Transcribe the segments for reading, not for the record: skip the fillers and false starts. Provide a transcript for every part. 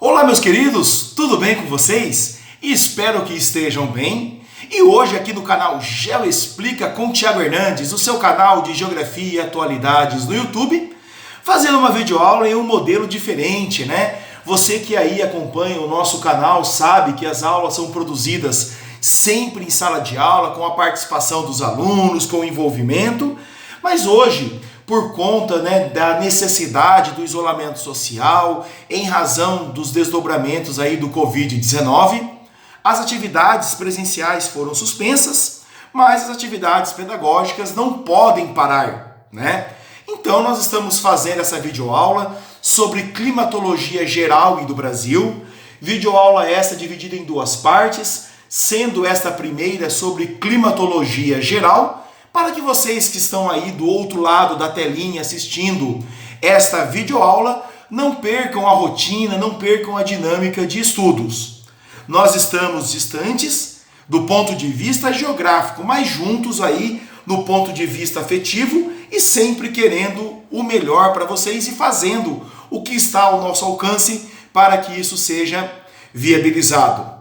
Olá, meus queridos, tudo bem com vocês? Espero que estejam bem. E hoje aqui no canal Geo Explica com Thiago Hernandes, o seu canal de Geografia e Atualidades no YouTube, fazendo uma videoaula em um modelo diferente, né? Você que aí acompanha o nosso canal sabe que as aulas são produzidas sempre em sala de aula, com a participação dos alunos, com o envolvimento, mas hoje, por conta da necessidade do isolamento social, em razão dos desdobramentos aí do Covid-19, as atividades presenciais foram suspensas, mas as atividades pedagógicas não podem parar, né? Então nós estamos fazendo essa videoaula sobre climatologia geral e do Brasil, videoaula essa dividida em duas partes, sendo esta primeira sobre climatologia geral, para que vocês que estão aí do outro lado da telinha assistindo esta videoaula não percam a rotina, não percam a dinâmica de estudos. Nós estamos distantes do ponto de vista geográfico, mas juntos aí no ponto de vista afetivo e sempre querendo o melhor para vocês e fazendo o que está ao nosso alcance para que isso seja viabilizado.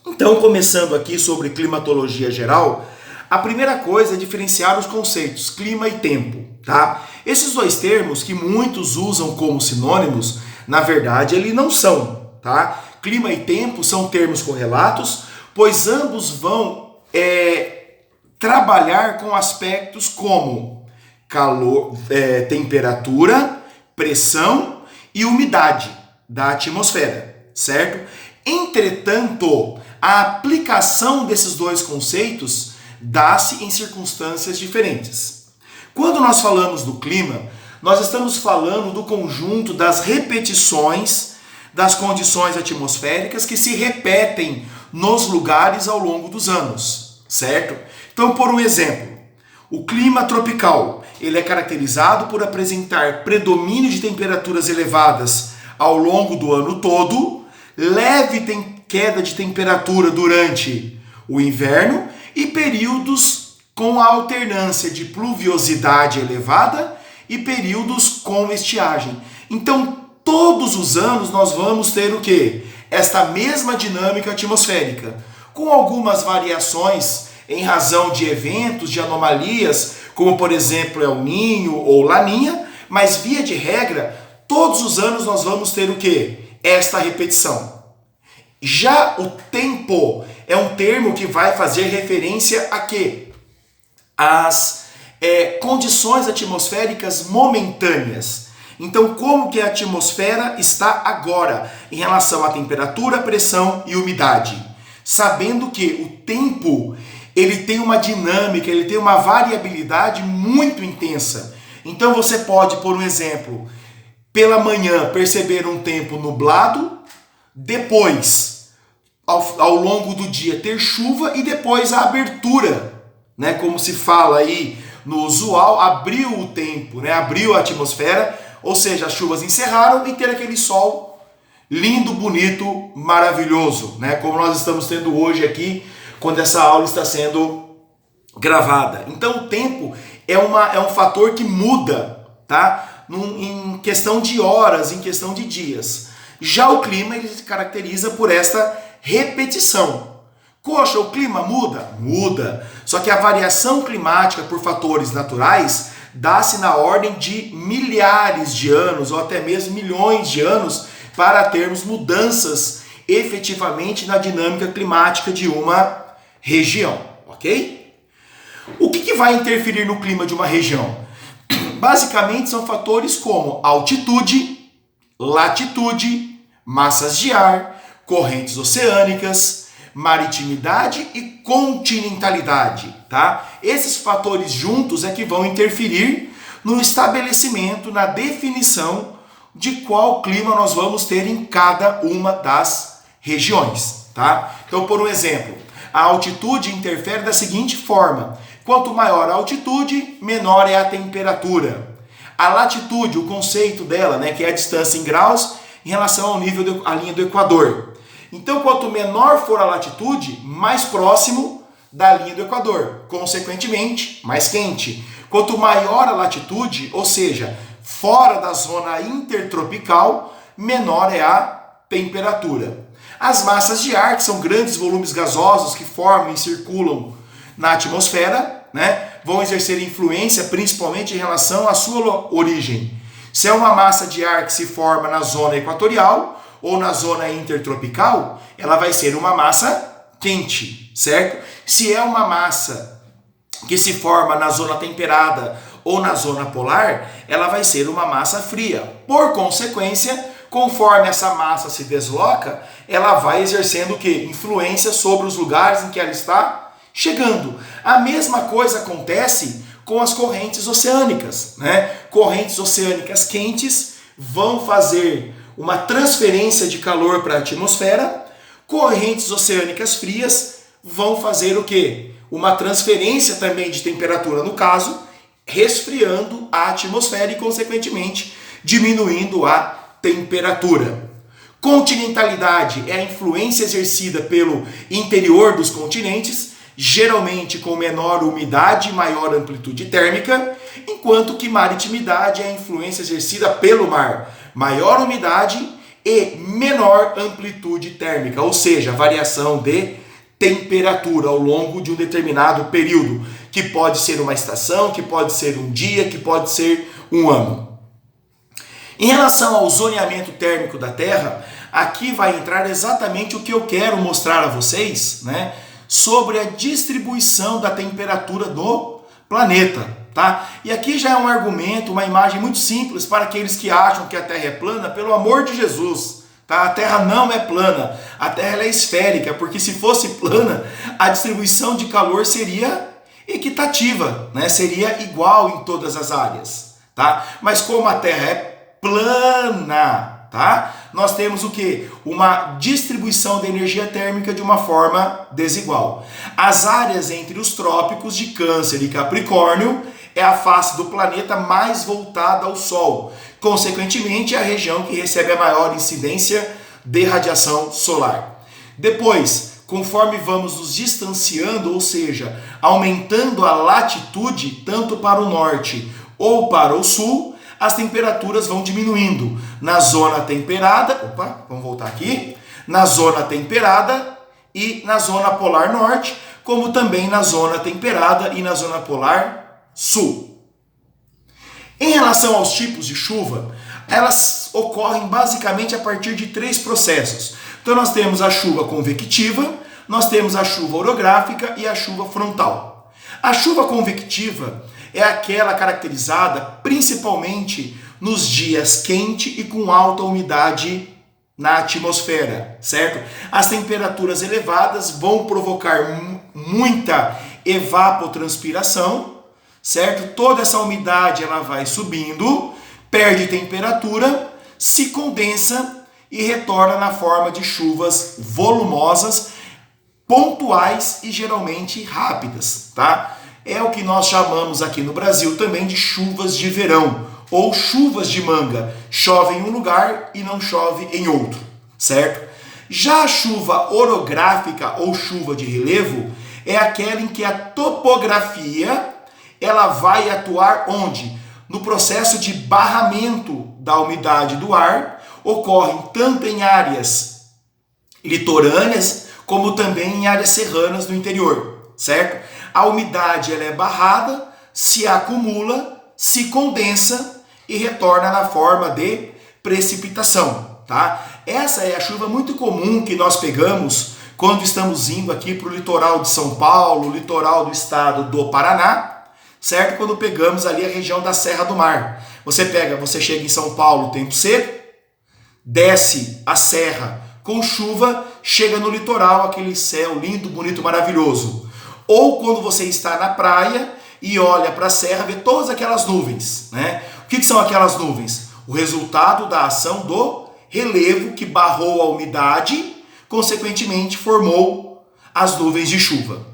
Então, começando aqui sobre climatologia geral, a primeira coisa é diferenciar os conceitos clima e tempo, tá? Esses dois termos que muitos usam como sinônimos, na verdade, eles não são, tá? Clima e tempo são termos correlatos, pois ambos vão trabalhar com aspectos como calor, temperatura, pressão e umidade da atmosfera, certo? Entretanto, a aplicação desses dois conceitos dá-se em circunstâncias diferentes. Quando nós falamos do clima, nós estamos falando do conjunto das repetições das condições atmosféricas que se repetem nos lugares ao longo dos anos, certo? Então, por um exemplo, o clima tropical, ele é caracterizado por apresentar predomínio de temperaturas elevadas ao longo do ano todo, leve queda de temperatura durante o inverno e períodos com a alternância de pluviosidade elevada e períodos com estiagem. Então, todos os anos nós vamos ter o quê? Esta mesma dinâmica atmosférica, com algumas variações em razão de eventos, de anomalias, como por exemplo El Niño ou Laninha, mas via de regra, todos os anos nós vamos ter o quê? Esta repetição. Já o tempo é um termo que vai fazer referência a quê? As condições atmosféricas momentâneas. Então, como que a atmosfera está agora em relação à temperatura, pressão e umidade? Sabendo que o tempo, ele tem uma dinâmica, ele tem uma variabilidade muito intensa. Então, você pode, por um exemplo, pela manhã perceber um tempo nublado, depois, ao longo do dia, ter chuva e depois a abertura, né? Como se fala aí no usual, abriu o tempo, né? Abriu a atmosfera, ou seja, as chuvas encerraram e ter aquele sol lindo, bonito, maravilhoso, né? Como nós estamos tendo hoje aqui, quando essa aula está sendo gravada. Então o tempo é um fator que muda, tá? Em questão de horas, em questão de dias. Já o clima, ele se caracteriza por esta repetição. Poxa, o clima muda? Muda. Só que a variação climática por fatores naturais dá-se na ordem de milhares de anos ou até mesmo milhões de anos para termos mudanças efetivamente na dinâmica climática de uma região, ok? O que vai interferir no clima de uma região? Basicamente são fatores como altitude, latitude, massas de ar, correntes oceânicas, maritimidade e continentalidade, tá? Esses fatores juntos é que vão interferir no estabelecimento, na definição de qual clima nós vamos ter em cada uma das regiões, tá? Então, por um exemplo, a altitude interfere da seguinte forma: quanto maior a altitude, menor é a temperatura. A latitude, o conceito dela, né, que é a distância em graus em relação ao nível da linha do Equador. Então, quanto menor for a latitude, mais próximo da linha do Equador. Consequentemente, mais quente. Quanto maior a latitude, ou seja, fora da zona intertropical, menor é a temperatura. As massas de ar, que são grandes volumes gasosos que formam e circulam na atmosfera, né, vão exercer influência principalmente em relação à sua origem. Se é uma massa de ar que se forma na zona equatorial ou na zona intertropical, ela vai ser uma massa quente, certo? Se é uma massa que se forma na zona temperada ou na zona polar, ela vai ser uma massa fria. Por consequência, conforme essa massa se desloca, ela vai exercendo o quê? Influência sobre os lugares em que ela está chegando. A mesma coisa acontece com as correntes oceânicas, né? Correntes oceânicas quentes vão fazer uma transferência de calor para a atmosfera, correntes oceânicas frias vão fazer o quê? Uma transferência também de temperatura, no caso, resfriando a atmosfera e, consequentemente, diminuindo a temperatura. Continentalidade é a influência exercida pelo interior dos continentes, geralmente com menor umidade e maior amplitude térmica, enquanto que maritimidade é a influência exercida pelo mar, maior umidade e menor amplitude térmica, ou seja, variação de temperatura ao longo de um determinado período, que pode ser uma estação, que pode ser um dia, que pode ser um ano. Em relação ao zoneamento térmico da Terra, aqui vai entrar exatamente o que eu quero mostrar a vocês, né, sobre a distribuição da temperatura do planeta, tá? E aqui já é um argumento, uma imagem muito simples para aqueles que acham que a Terra é plana, pelo amor de Jesus, tá? A Terra não é plana, a Terra ela é esférica, porque se fosse plana, a distribuição de calor seria equitativa, né? Seria igual em todas as áreas, tá? Mas como a Terra é plana, tá? Nós temos o que? Uma distribuição de energia térmica de uma forma desigual. As áreas entre os trópicos de Câncer e Capricórnio é a face do planeta mais voltada ao Sol. Consequentemente, é a região que recebe a maior incidência de radiação solar. Depois, conforme vamos nos distanciando, ou seja, aumentando a latitude tanto para o norte ou para o sul, as temperaturas vão diminuindo. Na zona temperada, vamos voltar aqui, na zona temperada e na zona polar norte, como também na zona temperada e na zona polar sul. Em relação aos tipos de chuva, elas ocorrem basicamente a partir de 3 processos. Então nós temos a chuva convectiva, nós temos a chuva orográfica e a chuva frontal. A chuva convectiva é aquela caracterizada principalmente nos dias quentes e com alta umidade na atmosfera, certo? As temperaturas elevadas vão provocar muita evapotranspiração, certo? Toda essa umidade ela vai subindo, perde temperatura, se condensa e retorna na forma de chuvas volumosas, pontuais e geralmente rápidas, tá? É o que nós chamamos aqui no Brasil também de chuvas de verão ou chuvas de manga. Chove em um lugar e não chove em outro, certo? Já a chuva orográfica ou chuva de relevo é aquela em que a topografia ela vai atuar onde? No processo de barramento da umidade do ar, ocorre tanto em áreas litorâneas como também em áreas serranas do interior, certo? A umidade ela é barrada, se acumula, se condensa e retorna na forma de precipitação, tá? Essa é a chuva muito comum que nós pegamos quando estamos indo aqui para o litoral de São Paulo, litoral do estado do Paraná, certo? Quando pegamos ali a região da Serra do Mar. Você chega em São Paulo, tempo seco, desce a serra com chuva, chega no litoral, aquele céu lindo, bonito, maravilhoso. Ou quando você está na praia e olha para a serra, vê todas aquelas nuvens, né? O que são aquelas nuvens? O resultado da ação do relevo que barrou a umidade, consequentemente formou as nuvens de chuva.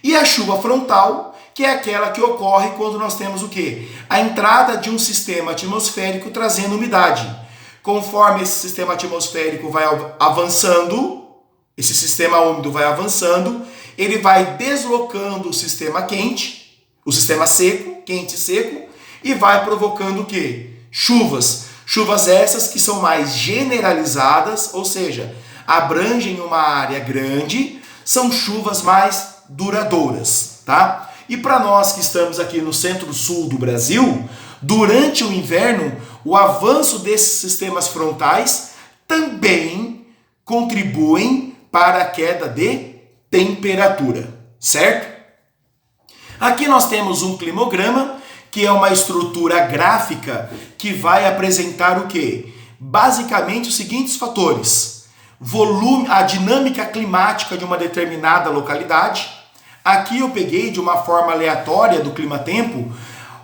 E a chuva frontal, que é aquela que ocorre quando nós temos o quê? A entrada de um sistema atmosférico trazendo umidade. Conforme esse sistema atmosférico vai avançando, esse sistema úmido vai avançando, ele vai deslocando o sistema quente, o sistema seco, quente e seco, e vai provocando o quê? Chuvas, Chuvas essas que são mais generalizadas, ou seja, abrangem uma área grande, são chuvas mais duradouras, tá? E para nós que estamos aqui no centro-sul do Brasil, durante o inverno, o avanço desses sistemas frontais também contribuem para a queda de temperatura, certo? Aqui nós temos um climograma, que é uma estrutura gráfica que vai apresentar o quê? Basicamente os seguintes fatores: volume, a dinâmica climática de uma determinada localidade. Aqui eu peguei de uma forma aleatória do clima-tempo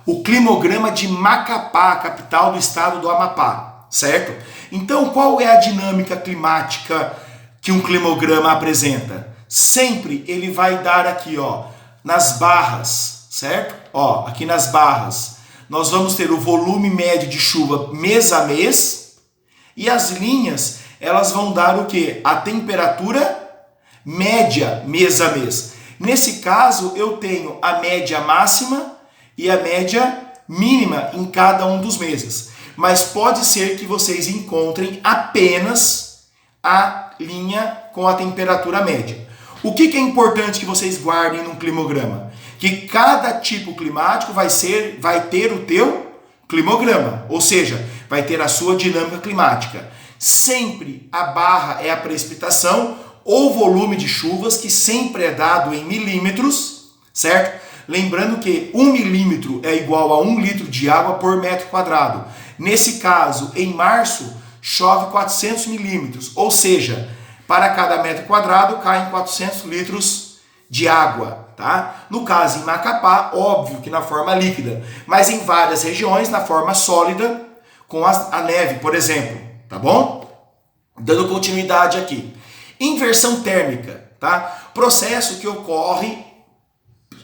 o climograma de Macapá, capital do estado do Amapá, certo? Então, qual é a dinâmica climática que um climograma apresenta? Sempre ele vai dar aqui, ó, nas barras, certo? Ó, aqui nas barras, nós vamos ter o volume médio de chuva mês a mês, e as linhas, elas vão dar o quê? A temperatura média mês a mês. Nesse caso, eu tenho a média máxima e a média mínima em cada um dos meses. Mas pode ser que vocês encontrem apenas a linha com a temperatura média. O que é importante que vocês guardem num climograma? Que cada tipo climático vai ter o teu climograma, ou seja, vai ter a sua dinâmica climática. Sempre a barra é a precipitação ou volume de chuvas, que sempre é dado em milímetros, certo? Lembrando que 1 milímetro é igual a 1 litro de água por metro quadrado. Nesse caso, em março, chove 400 milímetros, ou seja, para cada metro quadrado caem 400 litros de água, tá? No caso, em Macapá, óbvio que na forma líquida, mas em várias regiões na forma sólida, com a neve, por exemplo, tá bom? Dando continuidade aqui. Inversão térmica, tá? Processo que ocorre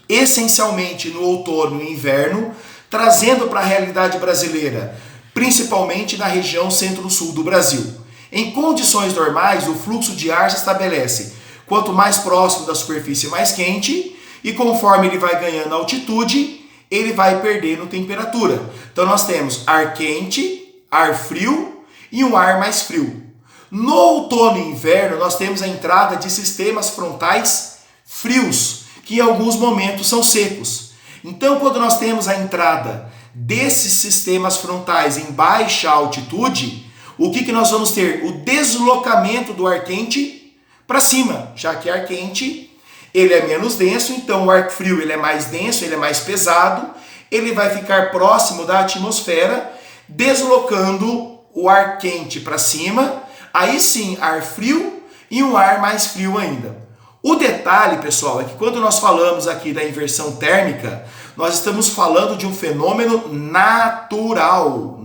essencialmente no outono e inverno, trazendo para a realidade brasileira, principalmente na região centro-sul do Brasil. Em condições normais, o fluxo de ar se estabelece quanto mais próximo da superfície, mais quente, e conforme ele vai ganhando altitude, ele vai perdendo temperatura. Então nós temos ar quente, ar frio e um ar mais frio. No outono e inverno, nós temos a entrada de sistemas frontais frios, que em alguns momentos são secos. Então, quando nós temos a entrada desses sistemas frontais em baixa altitude, o que nós vamos ter? O deslocamento do ar quente para cima, já que ar quente ele é menos denso, então o ar frio ele é mais denso, ele é mais pesado, ele vai ficar próximo da atmosfera, deslocando o ar quente para cima. Aí sim, ar frio e um ar mais frio ainda. O detalhe, pessoal, é que quando nós falamos aqui da inversão térmica, nós estamos falando de um fenômeno natural,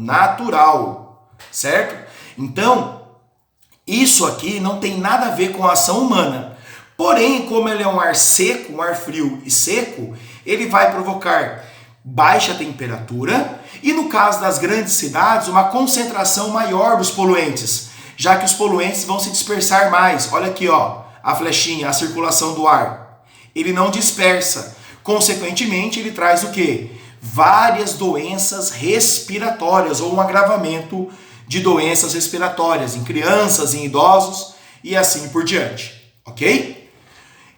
certo? Então, isso aqui não tem nada a ver com a ação humana. Porém, como ele é um ar seco, um ar frio e seco, ele vai provocar baixa temperatura e, no caso das grandes cidades, uma concentração maior dos poluentes, já que os poluentes vão se dispersar mais. Olha aqui, ó, a flechinha, a circulação do ar. Ele não dispersa. Consequentemente, ele traz o quê? Várias doenças respiratórias ou um agravamento de doenças respiratórias em crianças, em idosos e assim por diante. Ok?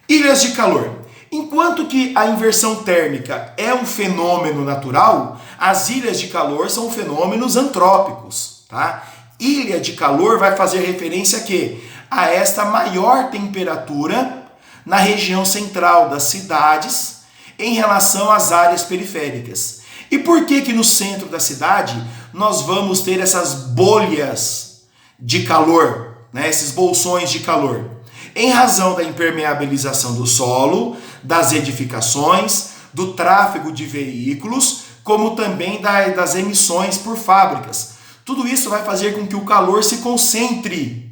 Ilhas de calor. Enquanto que a inversão térmica é um fenômeno natural, as ilhas de calor são fenômenos antrópicos, tá? Ilha de calor vai fazer referência a quê? A esta maior temperatura na região central das cidades em relação às áreas periféricas. E por que no centro da cidade nós vamos ter essas bolhas de calor, né? Esses bolsões de calor? Em razão da impermeabilização do solo, das edificações, do tráfego de veículos, como também das emissões por fábricas. Tudo isso vai fazer com que o calor se concentre,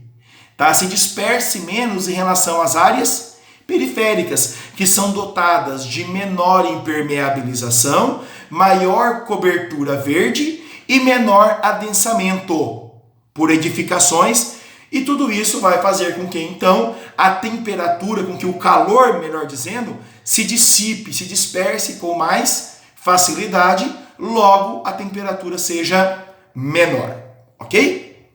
tá? Se disperse menos em relação às áreas periféricas, que são dotadas de menor impermeabilização, maior cobertura verde e menor adensamento por edificações. E tudo isso vai fazer com que, então, a temperatura, com que o calor, melhor dizendo, se dissipe, se disperse com mais facilidade, logo a temperatura seja menor. ok?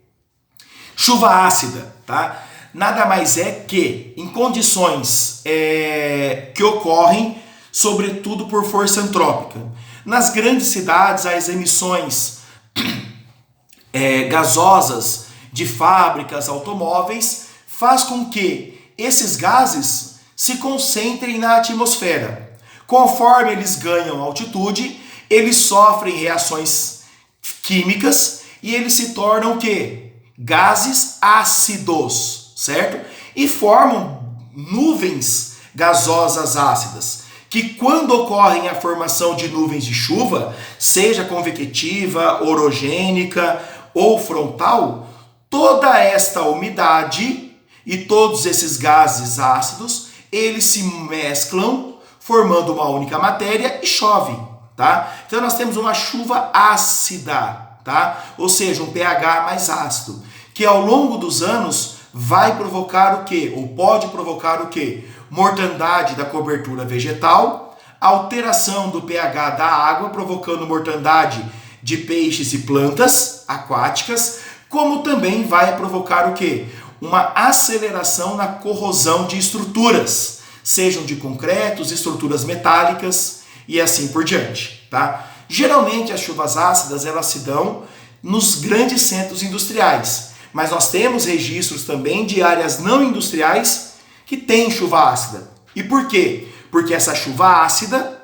Chuva ácida, tá? Nada mais é que em condições que ocorrem, sobretudo por força antrópica. Nas grandes cidades, as emissões gasosas de fábricas, automóveis, faz com que esses gases se concentrem na atmosfera. Conforme eles ganham altitude, eles sofrem reações químicas e eles se tornam o quê? Gases ácidos, certo? E formam nuvens gasosas ácidas, que quando ocorrem a formação de nuvens de chuva, seja convectiva, orogênica ou frontal, toda esta umidade e todos esses gases ácidos, eles se mesclam, formando uma única matéria e chove, tá? Então nós temos uma chuva ácida, tá? Ou seja, um pH mais ácido, que ao longo dos anos vai provocar o quê? Ou pode provocar o quê? Mortandade da cobertura vegetal, alteração do pH da água, provocando mortandade de peixes e plantas aquáticas, como também vai provocar o quê? Uma aceleração na corrosão de estruturas, sejam de concretos, estruturas metálicas e assim por diante, tá? Geralmente as chuvas ácidas elas se dão nos grandes centros industriais, mas nós temos registros também de áreas não industriais que têm chuva ácida. E por quê? Porque essa chuva ácida,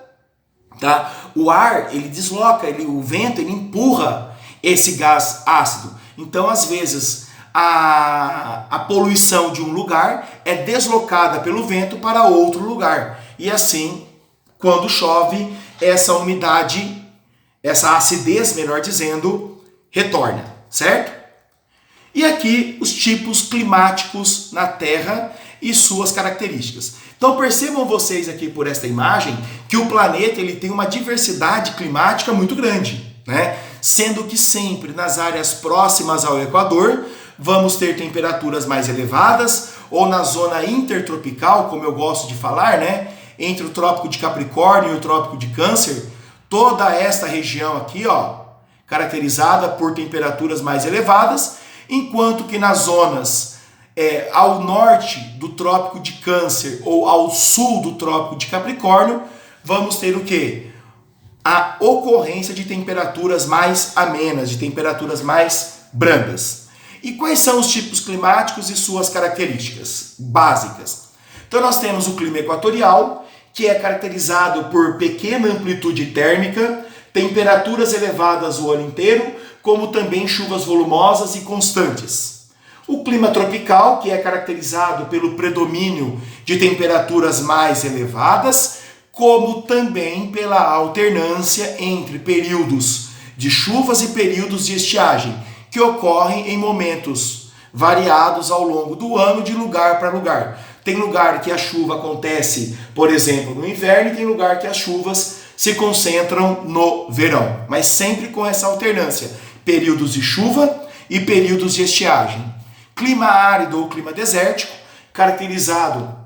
tá? O ar, ele desloca, o vento, ele empurra esse gás ácido. Então, às vezes, a poluição de um lugar é deslocada pelo vento para outro lugar. E assim, quando chove, essa umidade, essa acidez, melhor dizendo, retorna, certo? E aqui os tipos climáticos na Terra e suas características. Então percebam vocês aqui por esta imagem que o planeta ele tem uma diversidade climática muito grande, né? Sendo que sempre nas áreas próximas ao Equador vamos ter temperaturas mais elevadas, ou na zona intertropical, como eu gosto de falar, né? Entre o Trópico de Capricórnio e o Trópico de Câncer, toda esta região aqui, ó, caracterizada por temperaturas mais elevadas, enquanto que nas zonas ao norte do Trópico de Câncer ou ao sul do Trópico de Capricórnio, vamos ter o quê? A ocorrência de temperaturas mais amenas, de temperaturas mais brandas. E quais são os tipos climáticos e suas características básicas? Então nós temos o clima equatorial, que é caracterizado por pequena amplitude térmica, temperaturas elevadas o ano inteiro, como também chuvas volumosas e constantes. O clima tropical, que é caracterizado pelo predomínio de temperaturas mais elevadas, como também pela alternância entre períodos de chuvas e períodos de estiagem, que ocorrem em momentos variados ao longo do ano, de lugar para lugar. Tem lugar que a chuva acontece, por exemplo, no inverno, e tem lugar que as chuvas se concentram no verão, mas sempre com essa alternância, períodos de chuva e períodos de estiagem. Clima árido ou clima desértico, caracterizado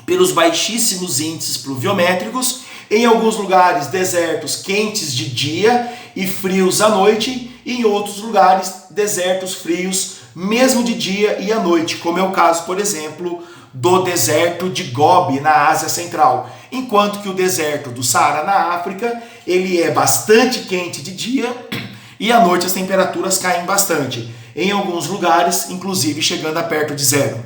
pelos baixíssimos índices pluviométricos, em alguns lugares desertos quentes de dia e frios à noite, e em outros lugares desertos frios mesmo de dia e à noite, como é o caso, por exemplo, do deserto de Gobi na Ásia Central, enquanto que o deserto do Saara na África, ele é bastante quente de dia e à noite as temperaturas caem bastante, em alguns lugares, inclusive chegando a perto de zero.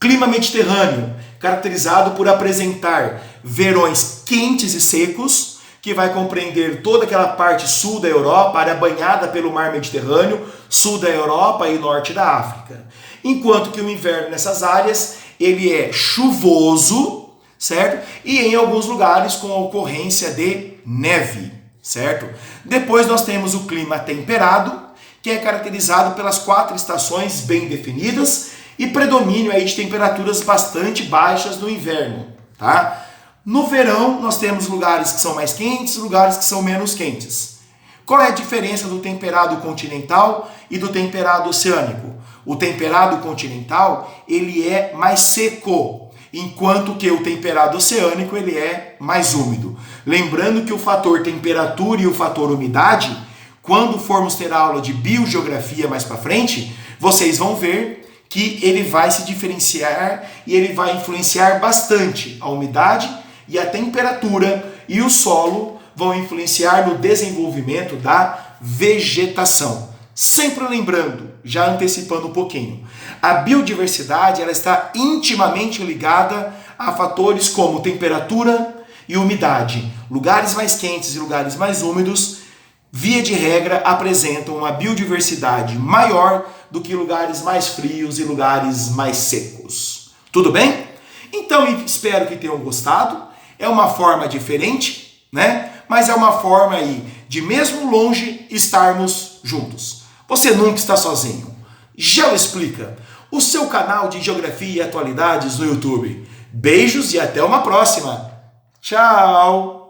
Clima mediterrâneo, caracterizado por apresentar verões quentes e secos, que vai compreender toda aquela parte sul da Europa, área banhada pelo mar Mediterrâneo, sul da Europa e norte da África. Enquanto que o inverno nessas áreas, ele é chuvoso, certo? E em alguns lugares com a ocorrência de neve, certo? Depois nós temos o clima temperado, que é caracterizado pelas 4 estações bem definidas e predomínio aí de temperaturas bastante baixas no inverno, tá? No verão, nós temos lugares que são mais quentes, lugares que são menos quentes. Qual é a diferença do temperado continental e do temperado oceânico? O temperado continental, ele é mais seco, enquanto que o temperado oceânico, ele é mais úmido. Lembrando que o fator temperatura e o fator umidade quando formos ter aula de biogeografia mais para frente, vocês vão ver que ele vai se diferenciar e ele vai influenciar bastante a umidade e a temperatura, e o solo vão influenciar no desenvolvimento da vegetação. Sempre lembrando, já antecipando um pouquinho, a biodiversidade ela está intimamente ligada a fatores como temperatura e umidade. Lugares mais quentes e lugares mais úmidos, via de regra, apresentam uma biodiversidade maior do que lugares mais frios e lugares mais secos. Tudo bem? Então, espero que tenham gostado. É uma forma diferente, né? Mas é uma forma aí de, mesmo longe, estarmos juntos. Você nunca está sozinho. GeoExplica, o seu canal de geografia e atualidades no YouTube. Beijos e até uma próxima. Tchau!